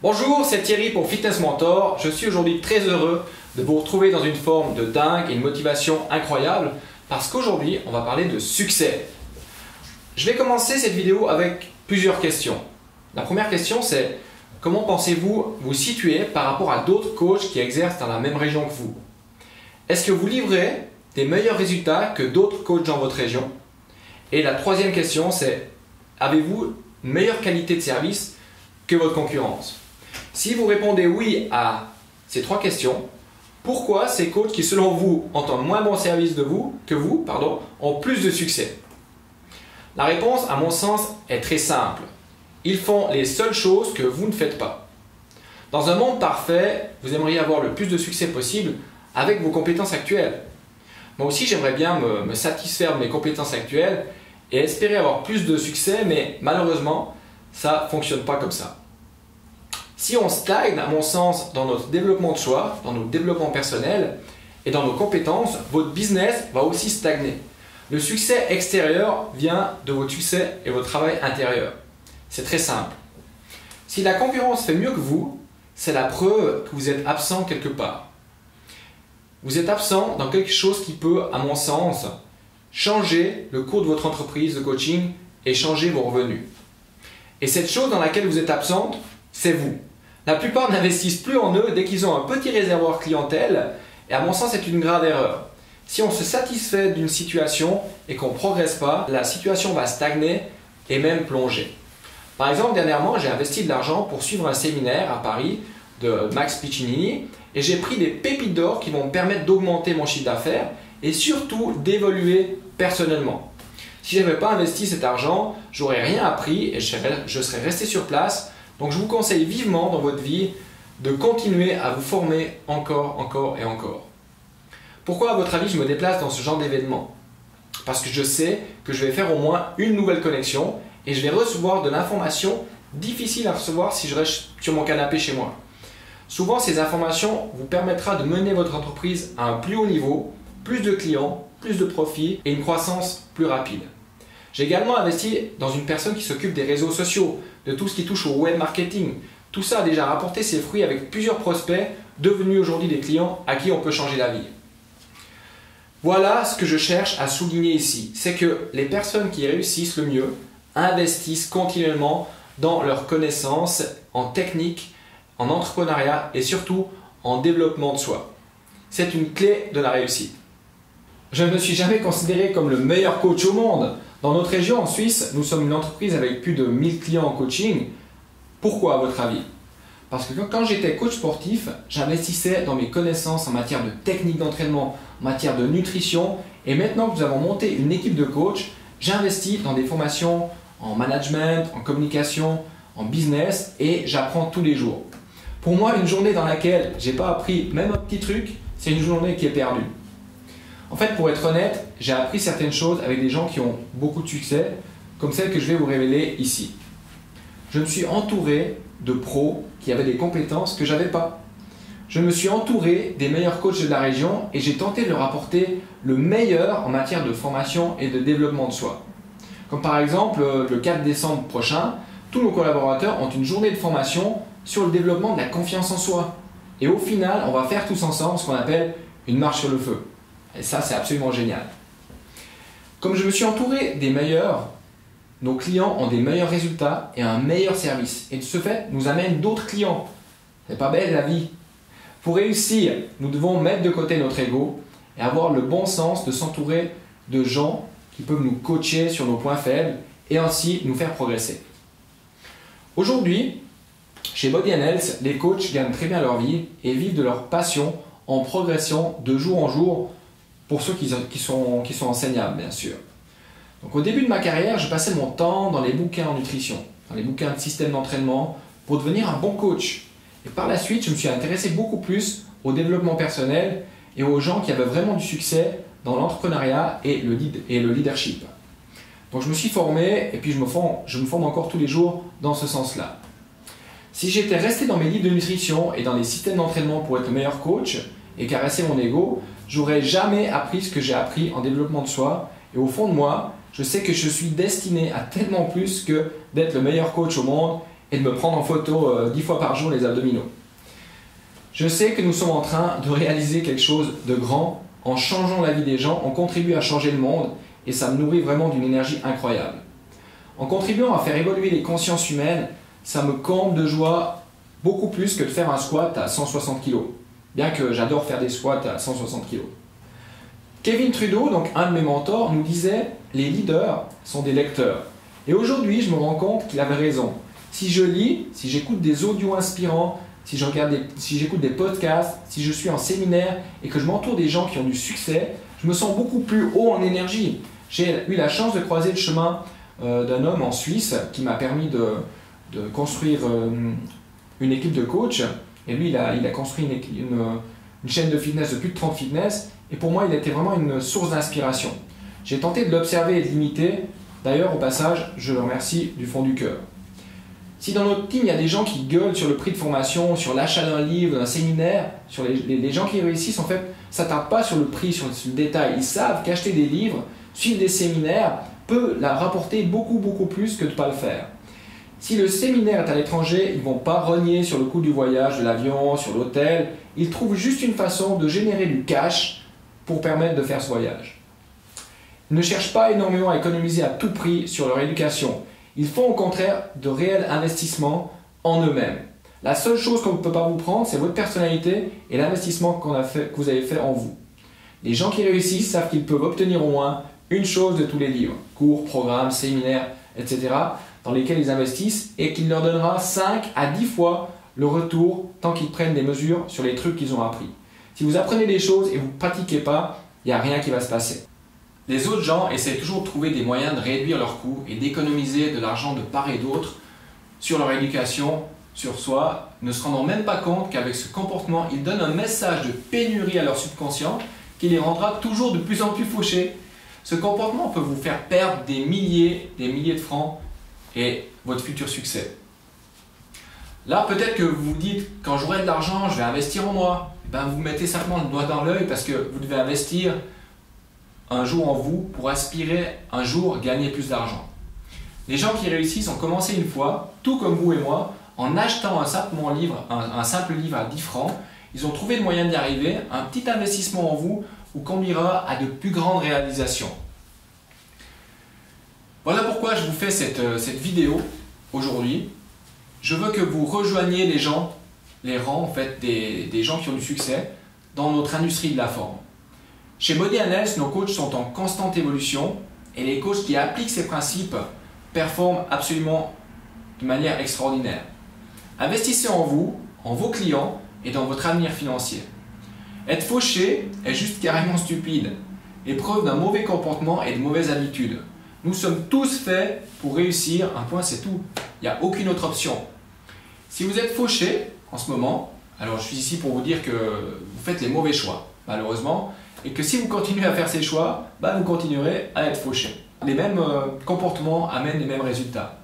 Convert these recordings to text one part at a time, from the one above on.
Bonjour, c'est Thierry pour Fitness Mentor. Je suis aujourd'hui très heureux de vous retrouver dans une forme de dingue et une motivation incroyable parce qu'aujourd'hui, on va parler de succès. Je vais commencer cette vidéo avec plusieurs questions. La première question, c'est comment pensez-vous vous situer par rapport à d'autres coachs qui exercent dans la même région que vous? Est-ce que vous livrez des meilleurs résultats que d'autres coachs dans votre région? Et la troisième question, c'est avez-vous une meilleure qualité de service que votre concurrence? Si vous répondez oui à ces trois questions, pourquoi ces coachs qui selon vous ont un moins bon service que vous ont plus de succès? La réponse à mon sens est très simple. Ils font les seules choses que vous ne faites pas. Dans un monde parfait, vous aimeriez avoir le plus de succès possible avec vos compétences actuelles. Moi aussi, j'aimerais bien me satisfaire de mes compétences actuelles et espérer avoir plus de succès, mais malheureusement, ça ne fonctionne pas comme ça. Si on stagne, à mon sens, dans notre développement de soi, dans notre développement personnel et dans nos compétences, votre business va aussi stagner. Le succès extérieur vient de votre succès et votre travail intérieur. C'est très simple. Si la concurrence fait mieux que vous, c'est la preuve que vous êtes absent quelque part. Vous êtes absent dans quelque chose qui peut, à mon sens, changer le cours de votre entreprise de coaching et changer vos revenus. Et cette chose dans laquelle vous êtes absente, c'est vous. La plupart n'investissent plus en eux dès qu'ils ont un petit réservoir clientèle et à mon sens c'est une grave erreur. Si on se satisfait d'une situation et qu'on ne progresse pas, la situation va stagner et même plonger. Par exemple, dernièrement, j'ai investi de l'argent pour suivre un séminaire à Paris de Max Piccinini et j'ai pris des pépites d'or qui vont me permettre d'augmenter mon chiffre d'affaires et surtout d'évoluer personnellement. Si je n'avais pas investi cet argent, j'aurais rien appris et je serais resté sur place. Donc je vous conseille vivement dans votre vie de continuer à vous former encore et encore. Pourquoi à votre avis je me déplace dans ce genre d'événement? Parce que je sais que je vais faire au moins une nouvelle connexion et je vais recevoir de l'information difficile à recevoir si je reste sur mon canapé chez moi. Souvent ces informations vous permettront de mener votre entreprise à un plus haut niveau, plus de clients, plus de profits et une croissance plus rapide. J'ai également investi dans une personne qui s'occupe des réseaux sociaux, de tout ce qui touche au web marketing. Tout ça a déjà rapporté ses fruits avec plusieurs prospects devenus aujourd'hui des clients à qui on peut changer la vie. Voilà ce que je cherche à souligner ici, c'est que les personnes qui réussissent le mieux investissent continuellement dans leurs connaissances en technique, en entrepreneuriat et surtout en développement de soi. C'est une clé de la réussite. Je ne me suis jamais considéré comme le meilleur coach au monde. Dans notre région, en Suisse, nous sommes une entreprise avec plus de 1000 clients en coaching. Pourquoi, à votre avis? Parce que quand j'étais coach sportif, j'investissais dans mes connaissances en matière de technique d'entraînement, en matière de nutrition. Et maintenant que nous avons monté une équipe de coachs, j'investis dans des formations en management, en communication, en business et j'apprends tous les jours. Pour moi, une journée dans laquelle je n'ai pas appris même un petit truc, c'est une journée qui est perdue. En fait, pour être honnête, j'ai appris certaines choses avec des gens qui ont beaucoup de succès, comme celle que je vais vous révéler ici. Je me suis entouré de pros qui avaient des compétences que je n'avais pas. Je me suis entouré des meilleurs coachs de la région et j'ai tenté de leur apporter le meilleur en matière de formation et de développement de soi. Comme par exemple, le 4 décembre prochain, tous nos collaborateurs ont une journée de formation sur le développement de la confiance en soi. Et au final, on va faire tous ensemble ce qu'on appelle une marche sur le feu. Et ça, c'est absolument génial. Comme je me suis entouré des meilleurs, nos clients ont des meilleurs résultats et un meilleur service. Et de ce fait, nous amènent d'autres clients. C'est pas belle la vie. Pour réussir, nous devons mettre de côté notre ego et avoir le bon sens de s'entourer de gens qui peuvent nous coacher sur nos points faibles et ainsi nous faire progresser. Aujourd'hui, chez Body & Health, les coachs gagnent très bien leur vie et vivent de leur passion en progression de jour en jour pour ceux qui sont enseignables, bien sûr. Donc, au début de ma carrière, je passais mon temps dans les bouquins en nutrition, dans les bouquins de système d'entraînement pour devenir un bon coach. Et par la suite, je me suis intéressé beaucoup plus au développement personnel et aux gens qui avaient vraiment du succès dans l'entrepreneuriat et le leadership. Donc, je me suis formé et puis je me forme encore tous les jours dans ce sens-là. Si j'étais resté dans mes livres de nutrition et dans les systèmes d'entraînement pour être le meilleur coach et caresser mon ego, j'aurais jamais appris ce que j'ai appris en développement de soi. Et au fond de moi, je sais que je suis destiné à tellement plus que d'être le meilleur coach au monde et de me prendre en photo 10 fois par jour les abdominaux. Je sais que nous sommes en train de réaliser quelque chose de grand. En changeant la vie des gens, on contribue à changer le monde et ça me nourrit vraiment d'une énergie incroyable. En contribuant à faire évoluer les consciences humaines, ça me comble de joie beaucoup plus que de faire un squat à 160 kg. Bien que j'adore faire des squats à 160 kg. Kevin Trudeau, donc un de mes mentors, nous disait « Les leaders sont des lecteurs ». Et aujourd'hui, je me rends compte qu'il avait raison. Si je lis, si j'écoute des audios inspirants, si j'écoute des podcasts, si je suis en séminaire et que je m'entoure des gens qui ont du succès, je me sens beaucoup plus haut en énergie. J'ai eu la chance de croiser le chemin d'un homme en Suisse qui m'a permis de construire une équipe de coachs. Et lui, il a construit une chaîne de fitness de plus de 30 fitness. Et pour moi, il était vraiment une source d'inspiration. J'ai tenté de l'observer et de l'imiter. D'ailleurs, au passage, je le remercie du fond du cœur. Si dans notre team, il y a des gens qui gueulent sur le prix de formation, sur l'achat d'un livre, d'un séminaire, sur les gens qui réussissent, en fait, ne s'attardent pas sur le prix, sur le détail. Ils savent qu'acheter des livres, suivre des séminaires, peut la rapporter beaucoup plus que de ne pas le faire. Si le séminaire est à l'étranger, ils ne vont pas rogner sur le coût du voyage, de l'avion, sur l'hôtel. Ils trouvent juste une façon de générer du cash pour permettre de faire ce voyage. Ils ne cherchent pas énormément à économiser à tout prix sur leur éducation. Ils font au contraire de réels investissements en eux-mêmes. La seule chose qu'on ne peut pas vous prendre, c'est votre personnalité et l'investissement que vous avez fait en vous. Les gens qui réussissent savent qu'ils peuvent obtenir au moins une chose de tous les livres, cours, programmes, séminaires, etc., dans lesquels ils investissent et qu'il leur donnera 5 à 10 fois le retour tant qu'ils prennent des mesures sur les trucs qu'ils ont appris. Si vous apprenez des choses et vous ne pratiquez pas, il n'y a rien qui va se passer. Les autres gens essaient toujours de trouver des moyens de réduire leurs coûts et d'économiser de l'argent de part et d'autre sur leur éducation, sur soi, ne se rendant même pas compte qu'avec ce comportement, ils donnent un message de pénurie à leur subconscient qui les rendra toujours de plus en plus fauchés. Ce comportement peut vous faire perdre des milliers de francs et votre futur succès. Là, peut-être que vous vous dites, quand j'aurai de l'argent, je vais investir en moi. Ben, vous mettez simplement le doigt dans l'œil parce que vous devez investir un jour en vous pour aspirer un jour gagner plus d'argent. Les gens qui réussissent ont commencé une fois, tout comme vous et moi, en achetant un simple livre à 10 francs. Ils ont trouvé le moyen d'y arriver. Un petit investissement en vous vous conduira à de plus grandes réalisations. Voilà pourquoi je vous fais cette vidéo aujourd'hui. Je veux que vous rejoigniez les rangs en fait, des gens qui ont du succès dans notre industrie de la forme. Chez Body & Health, nos coachs sont en constante évolution et les coachs qui appliquent ces principes performent absolument de manière extraordinaire. Investissez en vous, en vos clients et dans votre avenir financier. Être fauché est juste carrément stupide et preuve d'un mauvais comportement et de mauvaises habitudes. Nous sommes tous faits pour réussir, un point c'est tout. Il n'y a aucune autre option. Si vous êtes fauché en ce moment, alors je suis ici pour vous dire que vous faites les mauvais choix, malheureusement, et que si vous continuez à faire ces choix, vous continuerez à être fauché. Les mêmes comportements amènent les mêmes résultats.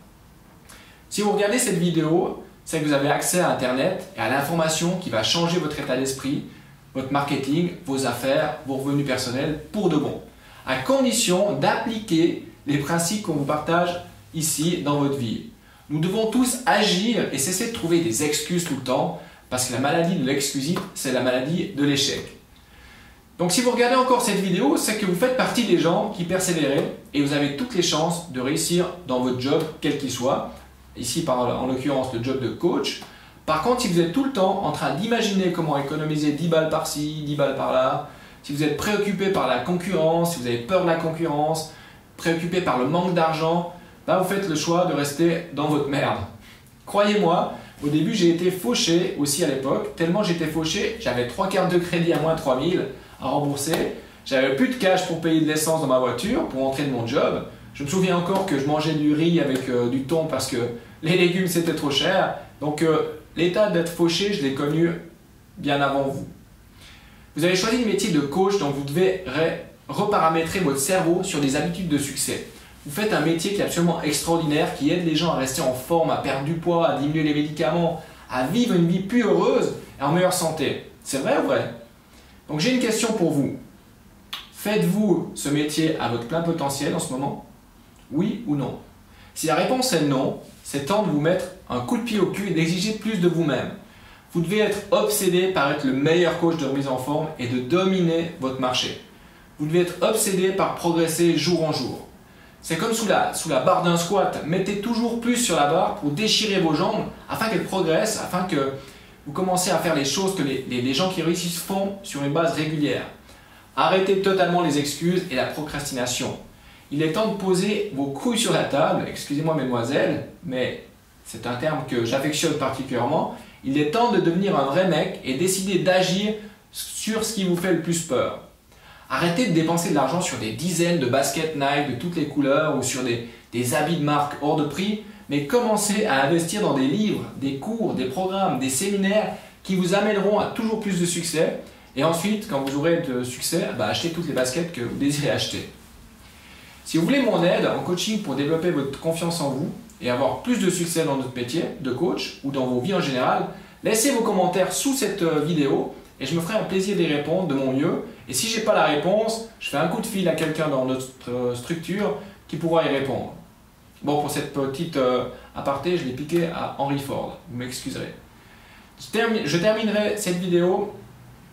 Si vous regardez cette vidéo, c'est que vous avez accès à Internet et à l'information qui va changer votre état d'esprit, votre marketing, vos affaires, vos revenus personnels pour de bon, à condition d'appliquer les principes qu'on vous partage ici dans votre vie. Nous devons tous agir et cesser de trouver des excuses tout le temps parce que la maladie de l'exclusif, c'est la maladie de l'échec. Donc si vous regardez encore cette vidéo, c'est que vous faites partie des gens qui persévèrent et vous avez toutes les chances de réussir dans votre job, quel qu'il soit. Ici, en l'occurrence, le job de coach. Par contre, si vous êtes tout le temps en train d'imaginer comment économiser 10 balles par-ci, 10 balles par-là, si vous êtes préoccupé par la concurrence, si vous avez peur de la concurrence, préoccupé par le manque d'argent, vous faites le choix de rester dans votre merde. Croyez-moi, au début, j'ai été fauché aussi à l'époque. Tellement j'étais fauché, j'avais 3 cartes de crédit à moins 3000 à rembourser. J'avais plus de cash pour payer de l'essence dans ma voiture, pour rentrer de mon job. Je me souviens encore que je mangeais du riz avec du thon parce que les légumes c'était trop cher. Donc l'état d'être fauché, je l'ai connu bien avant vous. Vous avez choisi le métier de coach, donc vous devez reparamétrer votre cerveau sur des habitudes de succès. Vous faites un métier qui est absolument extraordinaire, qui aide les gens à rester en forme, à perdre du poids, à diminuer les médicaments, à vivre une vie plus heureuse et en meilleure santé. C'est vrai ou vrai? Donc j'ai une question pour vous. Faites-vous ce métier à votre plein potentiel en ce moment? Oui ou non? Si la réponse est non, c'est temps de vous mettre un coup de pied au cul et d'exiger plus de vous-même. Vous devez être obsédé par être le meilleur coach de remise en forme et de dominer votre marché. Vous devez être obsédé par progresser jour en jour. C'est comme sous la barre d'un squat. Mettez toujours plus sur la barre pour déchirer vos jambes afin qu'elles progressent, afin que vous commencez à faire les choses que les gens qui réussissent font sur une base régulière. Arrêtez totalement les excuses et la procrastination. Il est temps de poser vos couilles sur la table, excusez-moi mesdemoiselles, mais c'est un terme que j'affectionne particulièrement. Il est temps de devenir un vrai mec et décider d'agir sur ce qui vous fait le plus peur. Arrêtez de dépenser de l'argent sur des dizaines de baskets Nike de toutes les couleurs ou sur des habits de marque hors de prix, mais commencez à investir dans des livres, des cours, des programmes, des séminaires qui vous amèneront à toujours plus de succès. Et ensuite, quand vous aurez de succès, achetez toutes les baskets que vous désirez acheter. Si vous voulez mon aide en coaching pour développer votre confiance en vous et avoir plus de succès dans notre métier de coach ou dans vos vies en général, laissez vos commentaires sous cette vidéo et je me ferai un plaisir d'y répondre de mon mieux. Et si je n'ai pas la réponse, je fais un coup de fil à quelqu'un dans notre structure qui pourra y répondre. Bon, pour cette petite aparté, je l'ai piqué à Henry Ford, vous m'excuserez. Je terminerai cette vidéo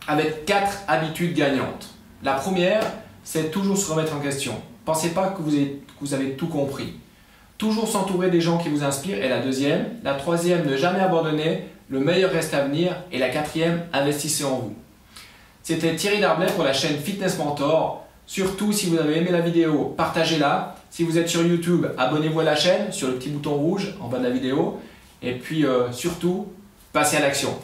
avec 4 habitudes gagnantes. La première, c'est toujours se remettre en question. Pensez pas que vous avez tout compris. Toujours s'entourer des gens qui vous inspirent est la deuxième. La troisième, ne jamais abandonner. Le meilleur reste à venir. Et la quatrième, investissez en vous. C'était Thierry Darblay pour la chaîne Fitness Mentor. Surtout, si vous avez aimé la vidéo, partagez-la. Si vous êtes sur YouTube, abonnez-vous à la chaîne sur le petit bouton rouge en bas de la vidéo. Et puis surtout, passez à l'action.